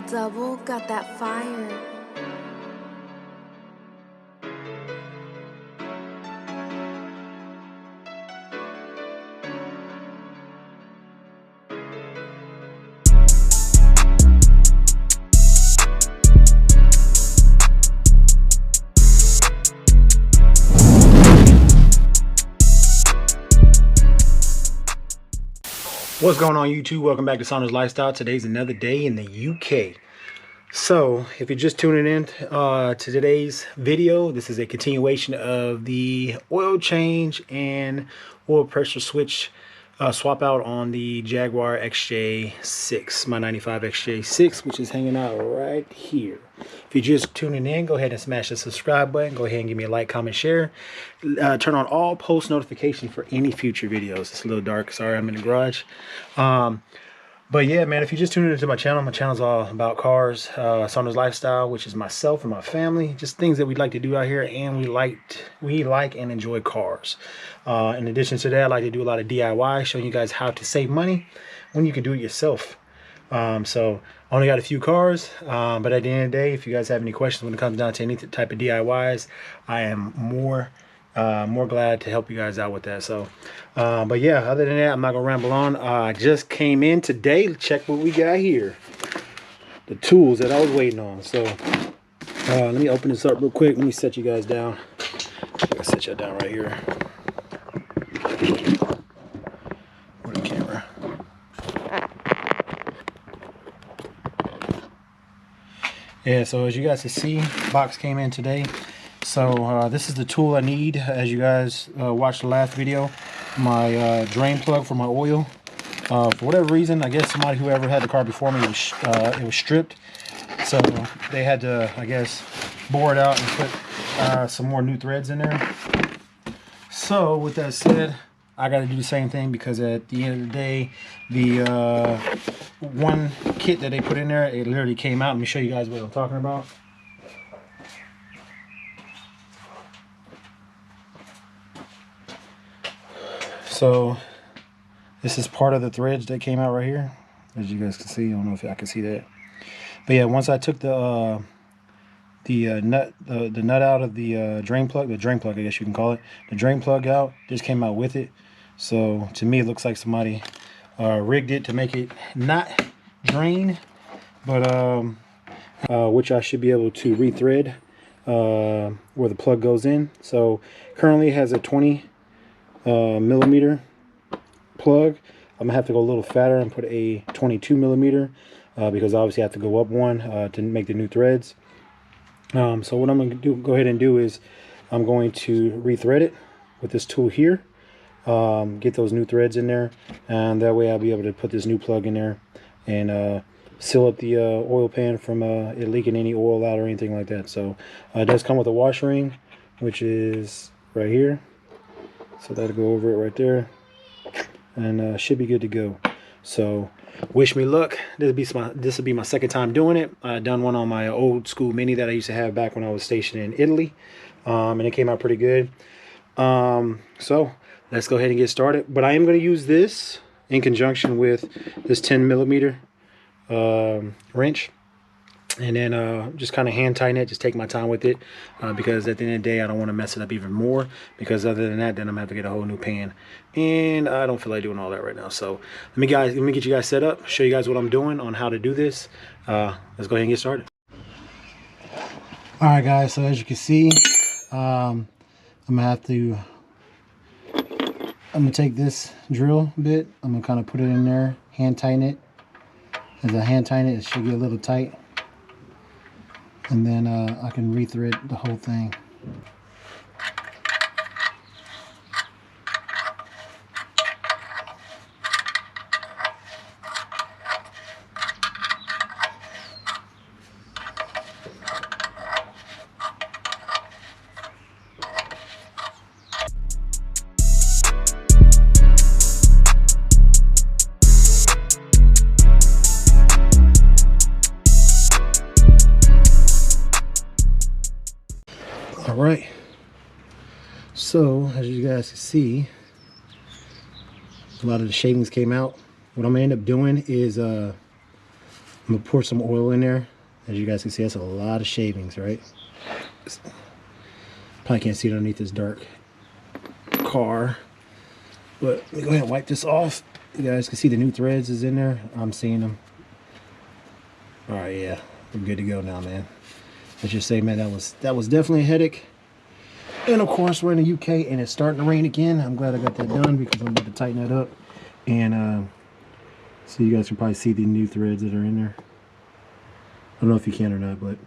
Double got that fire. What's going on, YouTube? Welcome back to Saunders Lifestyle. Today's another day in the UK. So if you're just tuning in to today's video, this is a continuation of the oil change and oil pressure switch swap out on the Jaguar XJ6, my 95 XJ6, which is hanging out right here. If you're just tuning in, go ahead and smash the subscribe button. Go ahead and give me a like, comment, share. Turn on all post notifications for any future videos. It's a little dark. Sorry, I'm in the garage. But yeah, man, if you just tuned into my channel's all about cars, Saunders Lifestyle, which is myself and my family, just things that we like to do out here, and we like and enjoy cars. In addition to that, I like to do a lot of DIY, showing you guys how to save money when you can do it yourself. So I only got a few cars, but at the end of the day, if you guys have any questions when it comes down to any type of DIYs, I am more glad to help you guys out with that. So but yeah, other than that, I'm not gonna ramble on. I just came in today. Check what we got here, the tools that I was waiting on. So let me open this up real quick. Let me set you guys down. I'll set you down right here. Where's the camera? Yeah, so as you guys can see, box came in today. So this is the tool I need. As you guys watched the last video, my drain plug for my oil. For whatever reason, I guess whoever had the car before me, it was stripped. So they had to, I guess, bore it out and put some more new threads in there. So with that said, I got to do the same thing, because at the end of the day, the one kit that they put in there, it literally came out. Let me show you guys what I'm talking about. So this is part of the threads that came out right here, as you guys can see. I don't know if I can see that, but yeah, once I took the nut out of the drain plug, I guess you can call it, the drain plug out, just came out with it. So to me, it looks like somebody rigged it to make it not drain, but which I should be able to rethread where the plug goes in. So currently it has a 20 millimeter plug. I'm gonna have to go a little fatter and put a 22 millimeter because obviously I have to go up one to make the new threads. So what I'm going to go ahead and do is I'm going to rethread it with this tool here, get those new threads in there, and that way I'll be able to put this new plug in there and seal up the oil pan from it leaking any oil out or anything like that. So it does come with a wash ring, which is right here. So that'll go over it right there, and should be good to go. So wish me luck. This will be my second time doing it. I done one on my old school Mini that I used to have back when I was stationed in Italy, and it came out pretty good. So let's go ahead and get started. But I am going to use this in conjunction with this 10 millimeter wrench, and then just kind of hand tighten it, just take my time with it, because at the end of the day I don't want to mess it up even more, because other than that, then I'm gonna have to get a whole new pan, and I don't feel like doing all that right now. So let me get you guys set up, show you guys what I'm doing on how to do this. Let's go ahead and get started. All right guys, so as you can see, I'm gonna take this drill bit, I'm gonna kind of put it in there, hand tighten it. As I hand tighten it, it should get a little tight, and then I can rethread the whole thing. All right, so as you guys can see, a lot of the shavings came out. What I'm gonna end up doing is I'm gonna pour some oil in there. As you guys can see, that's a lot of shavings, right? Probably can't see it underneath this dark car. But let me go ahead and wipe this off. You guys can see the new threads is in there. I'm seeing them. All right, yeah, we're good to go now, man. Let's just say, man, that was definitely a headache. And of course, we're in the UK and it's starting to rain again. I'm glad I got that done because I'm about to tighten that up. And so you guys can probably see the new threads that are in there. I don't know if you can or not, but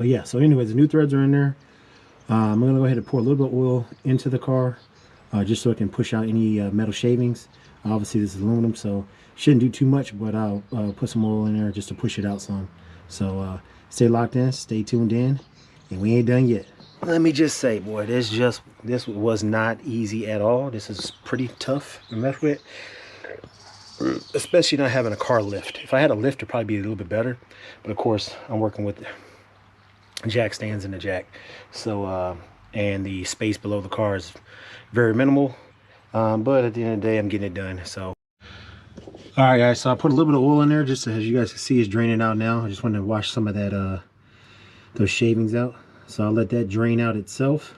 yeah. So anyways, the new threads are in there. I'm gonna go ahead and pour a little bit of oil into the car, just so I can push out any metal shavings. Obviously, this is aluminum, so shouldn't do too much, but I'll put some oil in there just to push it out some. So stay locked in, stay tuned in, and we ain't done yet. Let me just say, boy, this was not easy at all. This is pretty tough to mess with. Especially not having a car lift. If I had a lift, it'd probably be a little bit better. But of course, I'm working with jack stands in the jack. So, and the space below the car is very minimal. But at the end of the day, I'm getting it done. So, all right, guys. So I put a little bit of oil in there, just as you guys can see, it's draining out now. I just wanted to wash some of that, those shavings out. So I'll let that drain out itself.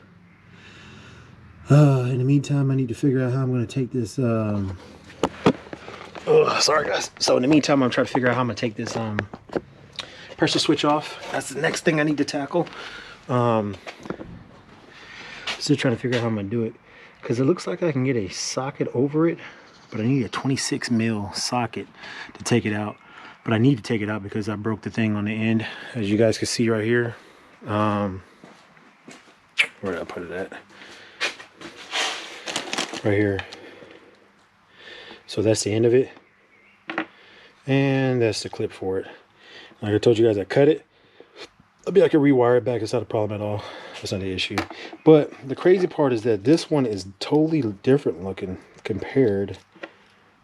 In the meantime, I need to figure out how I'm going to take this. Oh, sorry guys. So in the meantime, I'm trying to figure out how I'm gonna take this pressure switch off. That's the next thing I need to tackle. Still trying to figure out how I'm gonna do it, because it looks like I can get a socket over it, but I need a 26 mil socket to take it out. But I need to take it out because I broke the thing on the end, as you guys can see right here. Where did I put it at? Right here. So that's the end of it, and that's the clip for it. Like I told you guys, I cut it. I can rewire it back. It's not a problem at all. That's not the issue. But the crazy part is that this one is totally different looking compared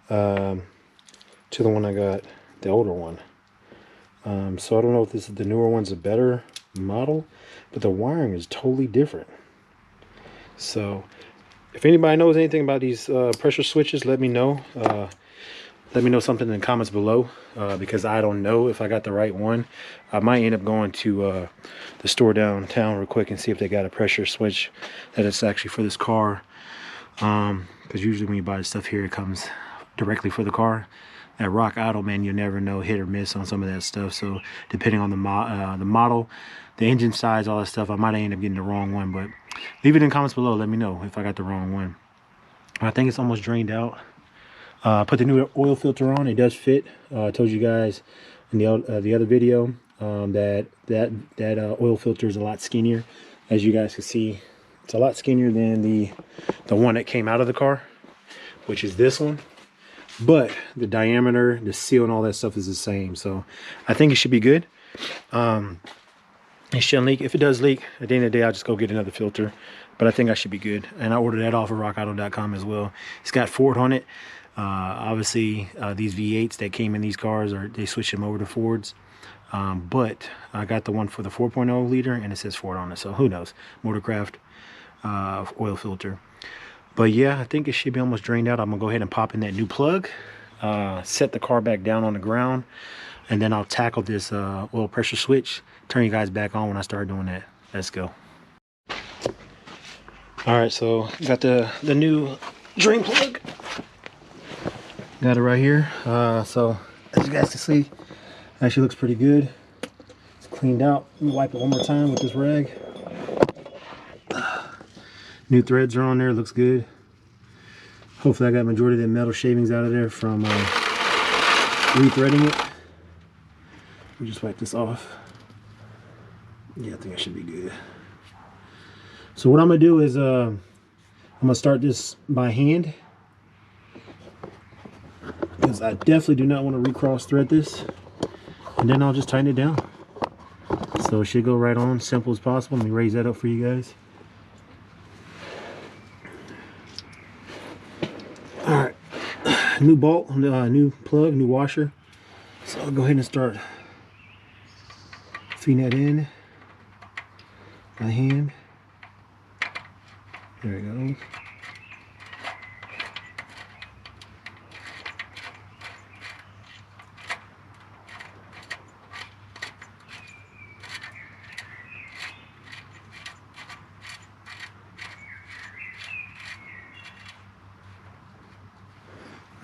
to the one I got, the older one. So I don't know if this is the newer one's a better model, but the wiring is totally different. So if anybody knows anything about these pressure switches, let me know. Let me know something in the comments below, because I don't know if I got the right one. I might end up going to the store downtown real quick and see if they got a pressure switch that is actually for this car. Because usually when you buy the stuff here, it comes directly for the car. At Rock Auto, man, you never know, hit or miss on some of that stuff. So depending on the model, the engine size, all that stuff, I might end up getting the wrong one. But leave it in the comments below. Let me know if I got the wrong one. I think it's almost drained out. Put the new oil filter on. It does fit. I told you guys in the other video that oil filter is a lot skinnier. As you guys can see, it's a lot skinnier than the one that came out of the car, which is this one. But the diameter, the seal, and all that stuff is the same. So I think it should be good. It shouldn't leak. If it does leak, at the end of the day, I'll just go get another filter. But I think I should be good. And I ordered that off of rockauto.com as well. It's got Ford on it. Obviously, these V8s that came in these cars, they switched them over to Fords. But I got the one for the 4.0 liter, and it says Ford on it. So who knows? Motorcraft oil filter. But yeah, I think it should be almost drained out. I'm gonna go ahead and pop in that new plug, set the car back down on the ground, and then I'll tackle this oil pressure switch, turn you guys back on when I start doing that. Let's go. All right, so got the new drain plug. Got it right here. So as you guys can see, actually looks pretty good. It's cleaned out. Let me wipe it one more time with this rag. New threads are on there, looks good. Hopefully I got majority of the metal shavings out of there from rethreading it. Let me just wipe this off. Yeah, I think I should be good. So what I'm gonna do is I'm gonna start this by hand, because I definitely do not want to recross thread this, and then I'll just tighten it down. So it should go right on, simple as possible. Let me raise that up for you guys. Alright, new bolt, new plug, new washer. So I'll go ahead and start feeding that in by hand. There it goes.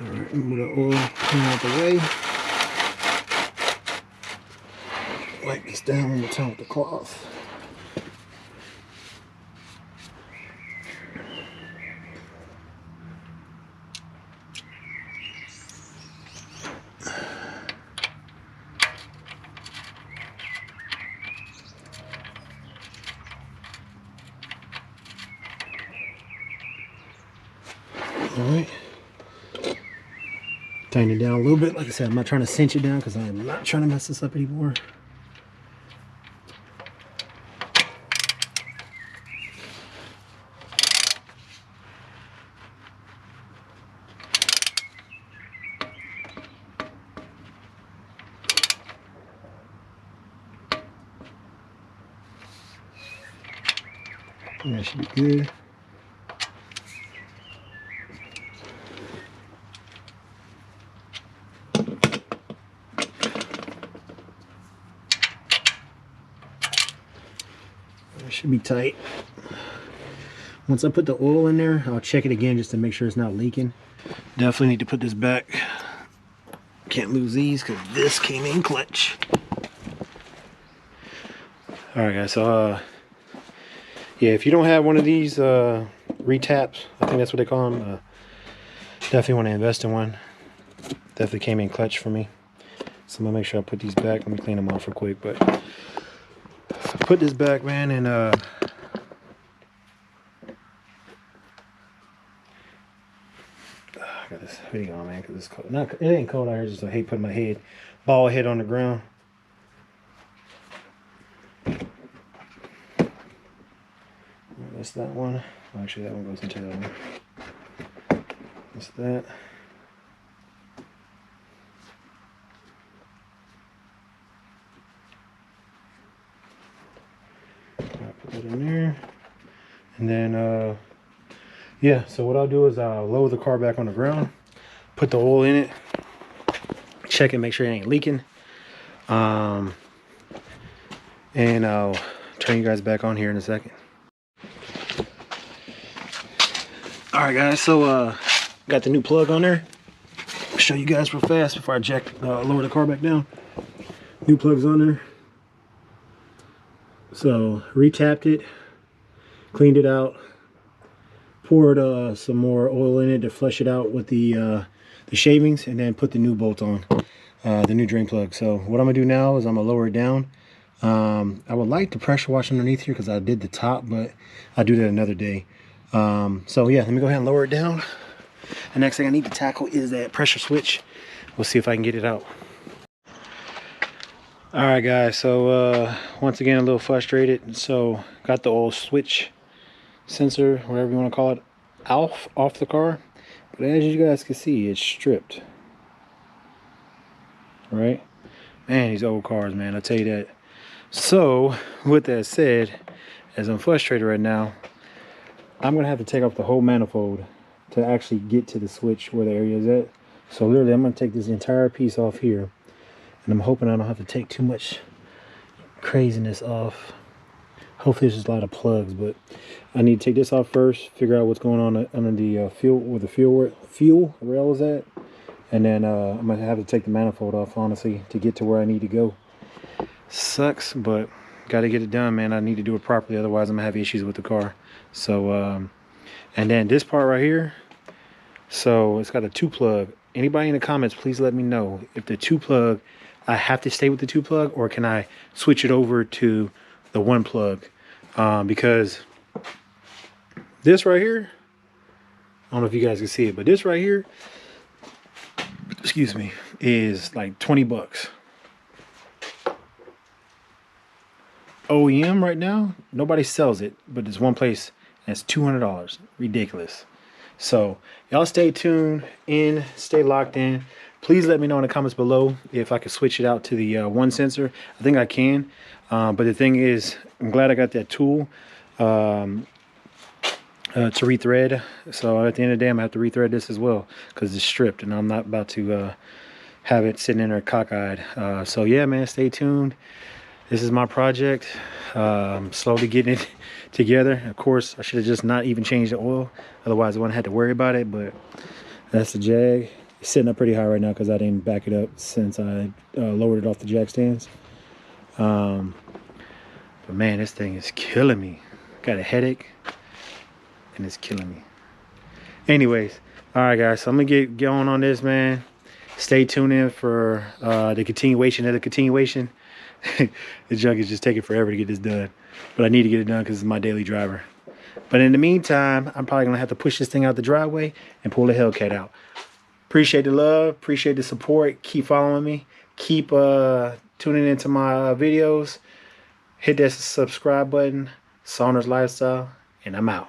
Alright, move the oil clean out the way. Wipe this down one more time with the cloth. Alright. Tighten it down a little bit. Like I said, I'm not trying to cinch it down because I'm not trying to mess this up anymore. That should be good. That should be tight. Once I put the oil in there, I'll check it again just to make sure it's not leaking. Definitely need to put this back. Can't lose these because this came in clutch. Alright guys, so yeah, if you don't have one of these retaps, I think that's what they call them, definitely want to invest in one. Definitely came in clutch for me. So I'm gonna make sure I put these back. Let me clean them off real quick, but put this back, man, and I got this hoodie on, man, because it's cold. Not, it ain't cold out here, just I hate putting my bald head on the ground. That's that one. Oh, actually, that one goes into that one. That's that. I'll put that in there. And then, yeah, so what I'll do is I'll lower the car back on the ground, put the oil in it, check it, make sure it ain't leaking. And I'll turn you guys back on here in a second. Alright guys, so got the new plug on there. I'll show you guys real fast before I lower the car back down. New plug's on there. So retapped it, cleaned it out, poured some more oil in it to flush it out with the shavings, and then put the new bolt on, the new drain plug. So what I'm gonna do now is I'm gonna lower it down. I would like to pressure wash underneath here because I did the top, but I'll do that another day. So yeah, let me go ahead and lower it down. The next thing I need to tackle is that pressure switch. We'll see if I can get it out. All right guys, so once again a little frustrated. So got the old switch sensor, whatever you want to call it, off the car, but as you guys can see, it's stripped. All right, man, these old cars, man, I'll tell you that. So with that said, as I'm frustrated right now, I'm gonna have to take off the whole manifold to actually get to the switch where the area is at. So literally I'm gonna take this entire piece off here, and I'm hoping I don't have to take too much craziness off. Hopefully there's just a lot of plugs, but I need to take this off first, figure out what's going on under the fuel, where the fuel rail is at, and then I'm gonna have to take the manifold off, honestly, to get to where I need to go. Sucks, but gotta get it done, man. I need to do it properly, otherwise I'm gonna have issues with the car. So and then this part right here, so it's got a 2-plug. Anybody in the comments, please let me know if the 2-plug, I have to stay with the 2-plug, or can I switch it over to the 1-plug? Because this right here, I don't know if you guys can see it, but this right here, excuse me, is like 20 bucks. OEM right now, nobody sells it, but there's one place that's $200. Ridiculous. So y'all stay tuned in, stay locked in. Please let me know in the comments below if I can switch it out to the 1 sensor. I think I can, but the thing is, I'm glad I got that tool to rethread. So at the end of the day, I'm gonna have to rethread this as well because it's stripped, and I'm not about to have it sitting in there cockeyed. So yeah, man, stay tuned. This is my project. I'm slowly getting it together. Of course, I should have just not even changed the oil, otherwise I wouldn't have to worry about it. But that's the Jag. sitting up pretty high right now because I didn't back it up since I lowered it off the jack stands. But man, this thing is killing me. Got a headache and it's killing me. Anyways, all right guys, so I'm gonna get going on this, man. Stay tuned in for the continuation of the continuation. The junk is just taking forever to get this done, but I need to get it done because it's my daily driver. But in the meantime, I'm probably gonna have to push this thing out the driveway and pull the Hellcat out. Appreciate the love, appreciate the support. Keep following me, keep tuning into my videos. Hit that subscribe button. Saunders Lifestyle, and I'm out.